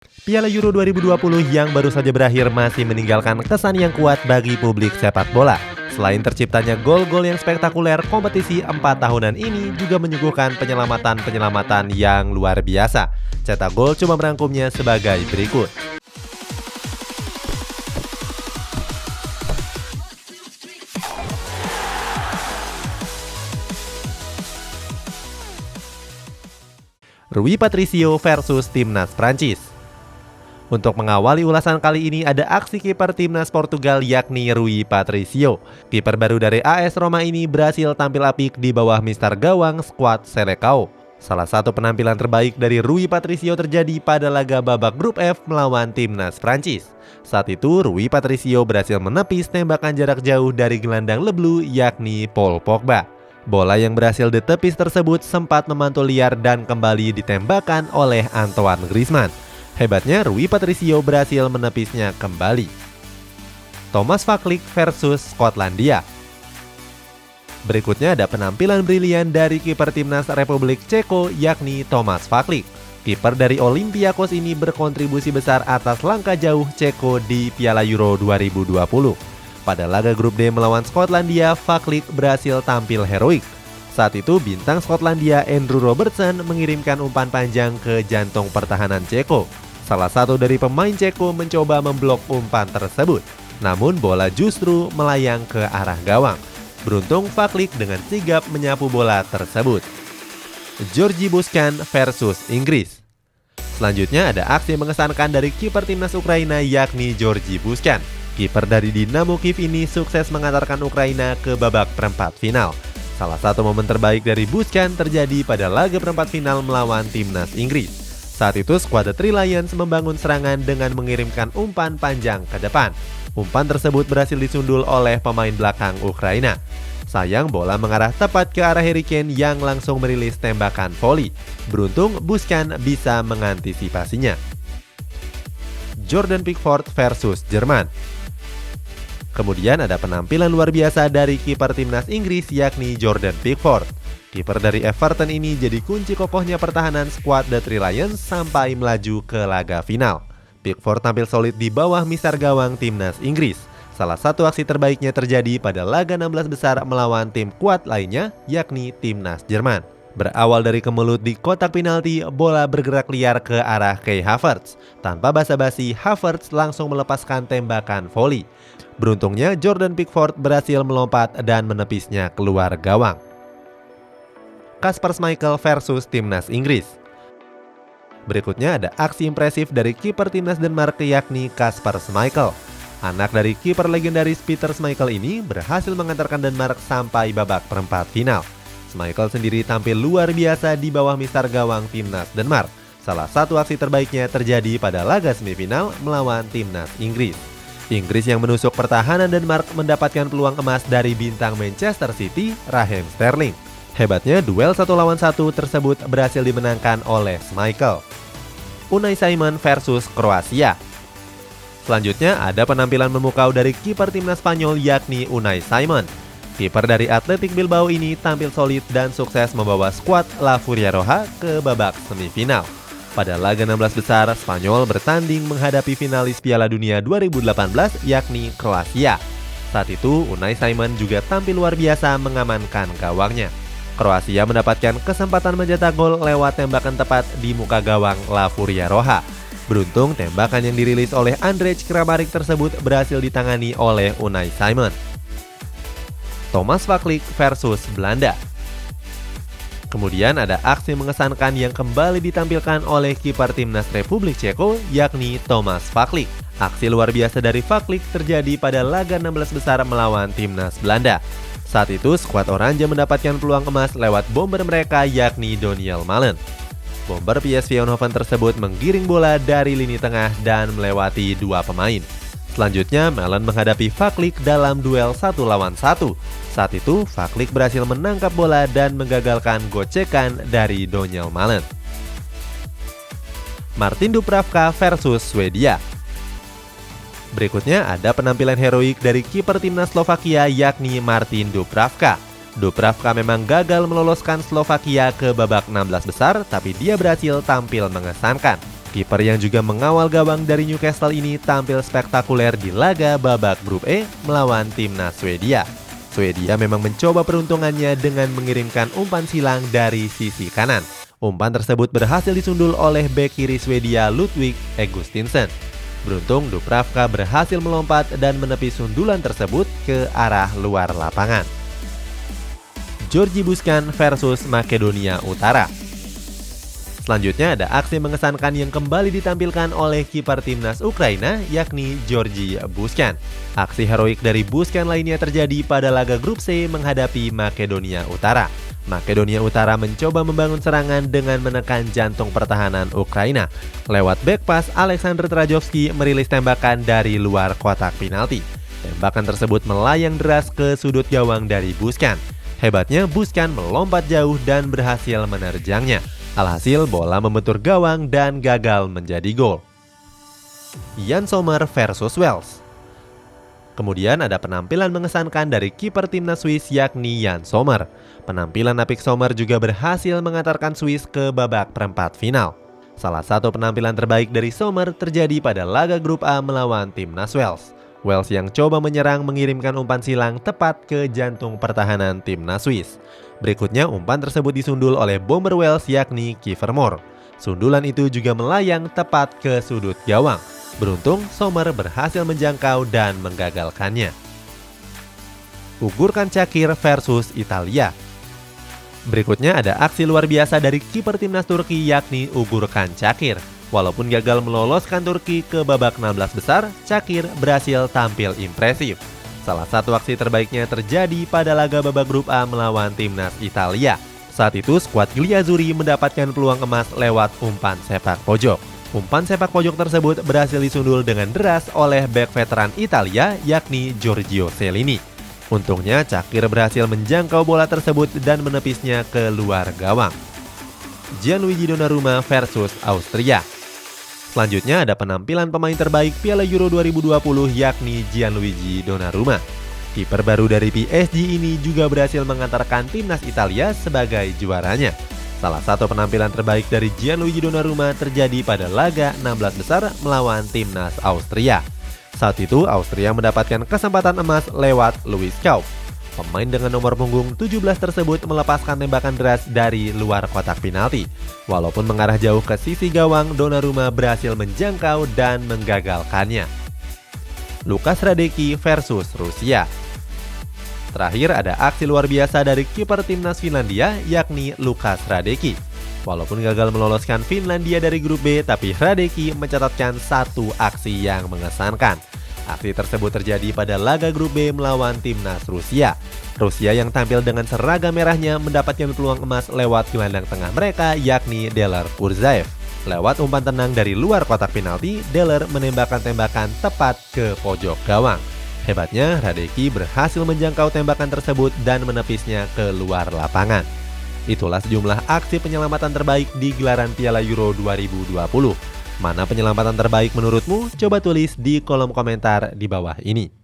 Piala Euro 2020 yang baru saja berakhir masih meninggalkan kesan yang kuat bagi publik sepak bola. Selain terciptanya gol-gol yang spektakuler, kompetisi 4 tahunan ini juga menyuguhkan penyelamatan-penyelamatan yang luar biasa. Cetak Gol cuma merangkumnya sebagai berikut. Rui Patricio versus Timnas Prancis. Untuk mengawali ulasan kali ini ada aksi kiper Timnas Portugal yakni Rui Patricio. Kiper baru dari AS Roma ini berhasil tampil apik di bawah mister gawang skuad Selecao. Salah satu penampilan terbaik dari Rui Patricio terjadi pada laga babak grup F melawan Timnas Prancis. Saat itu Rui Patricio berhasil menepis tembakan jarak jauh dari gelandang Leblu yakni Paul Pogba. Bola yang berhasil ditepis tersebut sempat memantul liar dan kembali ditembakkan oleh Antoine Griezmann. Hebatnya Rui Patricio berhasil menepisnya kembali. Thomas Vaclik versus Skotlandia. Berikutnya ada penampilan brilian dari kiper Timnas Republik Ceko yakni Thomas Vaclik. Kiper dari Olympiakos ini berkontribusi besar atas langkah jauh Ceko di Piala Euro 2020. Pada laga grup D melawan Skotlandia, Vaclik berhasil tampil heroik. Saat itu bintang Skotlandia Andrew Robertson mengirimkan umpan panjang ke jantung pertahanan Ceko. Salah satu dari pemain Ceko mencoba memblok umpan tersebut, namun bola justru melayang ke arah gawang. Beruntung Vaclik dengan sigap menyapu bola tersebut. Georgi Buscan versus Inggris. Selanjutnya ada aksi mengesankan dari kiper timnas Ukraina yakni Georgi Buscan. Kiper dari Dinamo Kiev ini sukses mengantarkan Ukraina ke babak perempat final. Salah satu momen terbaik dari Buscan terjadi pada laga perempat final melawan timnas Inggris. Saat itu skuad The Three Lions membangun serangan dengan mengirimkan umpan panjang ke depan. Umpan tersebut berhasil disundul oleh pemain belakang Ukraina. Sayang bola mengarah tepat ke arah Harry Kane yang langsung merilis tembakan voli. Beruntung Buscan bisa mengantisipasinya. Jordan Pickford versus Jerman. Kemudian ada penampilan luar biasa dari kiper timnas Inggris yakni Jordan Pickford. Kiper dari Everton ini jadi kunci kokohnya pertahanan skuad The Three Lions sampai melaju ke laga final. Pickford tampil solid di bawah mister gawang timnas Inggris. Salah satu aksi terbaiknya terjadi pada laga 16 besar melawan tim kuat lainnya yakni timnas Jerman. Berawal dari kemelut di kotak penalti, bola bergerak liar ke arah Kai Havertz. Tanpa basa-basi, Havertz langsung melepaskan tembakan voli. Beruntungnya Jordan Pickford berhasil melompat dan menepisnya keluar gawang. Kasper Schmeichel versus Timnas Inggris. Berikutnya ada aksi impresif dari kiper Timnas Denmark yakni Kasper Schmeichel. Anak dari kiper legendaris Peter Schmeichel ini berhasil mengantarkan Denmark sampai babak perempat final. Schmeichel sendiri tampil luar biasa di bawah mister gawang Timnas Denmark. Salah satu aksi terbaiknya terjadi pada laga semifinal melawan Timnas Inggris. Inggris yang menusuk pertahanan Denmark mendapatkan peluang emas dari bintang Manchester City, Raheem Sterling. Hebatnya duel 1 lawan 1 tersebut berhasil dimenangkan oleh Schmeichel. Unai Simon versus Kroasia. Selanjutnya ada penampilan memukau dari kiper timnas Spanyol yakni Unai Simon. Kiper dari Athletic Bilbao ini tampil solid dan sukses membawa skuad La Furia Roja ke babak semifinal. Pada laga 16 besar, Spanyol bertanding menghadapi finalis Piala Dunia 2018 yakni Kroasia. Saat itu Unai Simon juga tampil luar biasa mengamankan gawangnya. Kroasia mendapatkan kesempatan mencetak gol lewat tembakan tepat di muka gawang La Furia Roja. Beruntung tembakan yang dirilis oleh Andrej Kramaric tersebut berhasil ditangani oleh Unai Simon. Thomas Vaclik versus Belanda. Kemudian ada aksi mengesankan yang kembali ditampilkan oleh kiper timnas Republik Ceko yakni Thomas Vaclik. Aksi luar biasa dari Vaclik terjadi pada laga 16 besar melawan timnas Belanda. Saat itu skuad Oranje mendapatkan peluang emas lewat bomber mereka yakni Doniel Malen. Bomber PSV Eindhoven tersebut menggiring bola dari lini tengah dan melewati 2 pemain. Selanjutnya Malen menghadapi Vaclik dalam duel 1 lawan 1. Saat itu Vaclik berhasil menangkap bola dan menggagalkan gocekan dari Doniel Malen. Martin Dubravka versus Swedia. Berikutnya ada penampilan heroik dari kiper timnas Slovakia yakni Martin Dubravka. Dubravka memang gagal meloloskan Slovakia ke babak 16 besar, tapi dia berhasil tampil mengesankan. Kiper yang juga mengawal gawang dari Newcastle ini tampil spektakuler di laga babak grup E melawan timnas Swedia. Swedia memang mencoba peruntungannya dengan mengirimkan umpan silang dari sisi kanan. Umpan tersebut berhasil disundul oleh bek kiri Swedia Ludwig Augustinsson. Beruntung Dubravka berhasil melompat dan menepis sundulan tersebut ke arah luar lapangan. Georgi Buscan versus Makedonia Utara. Selanjutnya ada aksi mengesankan yang kembali ditampilkan oleh kiper timnas Ukraina yakni Georgi Buscan. Aksi heroik dari Buscan lainnya terjadi pada laga grup C menghadapi Makedonia Utara. Makedonia Utara mencoba membangun serangan dengan menekan jantung pertahanan Ukraina. Lewat back pass, Alexander Trajovski merilis tembakan dari luar kotak penalti. Tembakan tersebut melayang deras ke sudut gawang dari Buscan. Hebatnya Buscan melompat jauh dan berhasil menerjangnya. Alhasil bola membentur gawang dan gagal menjadi gol. Jan Sommer versus Wales. Kemudian ada penampilan mengesankan dari kiper timnas Swiss yakni Jan Sommer. Penampilan apik Sommer juga berhasil mengantarkan Swiss ke babak perempat final. Salah satu penampilan terbaik dari Sommer terjadi pada laga grup A melawan timnas Wales. Wales yang coba menyerang mengirimkan umpan silang tepat ke jantung pertahanan timnas Swiss. Berikutnya umpan tersebut disundul oleh bomber Wales yakni Kiefer Moore. Sundulan itu juga melayang tepat ke sudut gawang. Beruntung Sommer berhasil menjangkau dan menggagalkannya. Ugurkan Cakir versus Italia. Berikutnya ada aksi luar biasa dari kiper timnas Turki yakni Ugurkan Cakir. Walaupun gagal meloloskan Turki ke babak 16 besar, Cakir berhasil tampil impresif. Salah satu aksi terbaiknya terjadi pada laga babak grup A melawan timnas Italia. Saat itu skuad Gliazzurri mendapatkan peluang emas lewat umpan sepak pojok. Umpan sepak pojok tersebut berhasil disundul dengan deras oleh bek veteran Italia yakni Giorgio Cellini. Untungnya Cakir berhasil menjangkau bola tersebut dan menepisnya ke luar gawang. Gianluigi Donnarumma versus Austria. Selanjutnya ada penampilan pemain terbaik Piala Euro 2020 yakni Gianluigi Donnarumma. Kiper baru dari PSG ini juga berhasil mengantarkan timnas Italia sebagai juaranya. Salah satu penampilan terbaik dari Gianluigi Donnarumma terjadi pada laga 16 besar melawan timnas Austria. Saat itu Austria mendapatkan kesempatan emas lewat Louis Kauf. Pemain dengan nomor punggung 17 tersebut melepaskan tembakan deras dari luar kotak penalti. Walaupun mengarah jauh ke sisi gawang, Donnarumma berhasil menjangkau dan menggagalkannya. Lukas Hradecky versus Rusia. Terakhir ada aksi luar biasa dari kiper timnas Finlandia yakni Lukas Hradecky. Walaupun gagal meloloskan Finlandia dari grup B, tapi Hradecky mencatatkan satu aksi yang mengesankan. Aksi tersebut terjadi pada laga grup B melawan timnas Rusia. Rusia yang tampil dengan seragam merahnya mendapatkan peluang emas lewat gelandang tengah mereka yakni Deler Urzaev. Lewat umpan tenang dari luar kotak penalti, Deler menembakkan tembakan tepat ke pojok gawang. Hebatnya, Hradecky berhasil menjangkau tembakan tersebut dan menepisnya ke luar lapangan. Itulah sejumlah aksi penyelamatan terbaik di gelaran Piala Euro 2020. Mana penyelamatan terbaik menurutmu? Coba tulis di kolom komentar di bawah ini.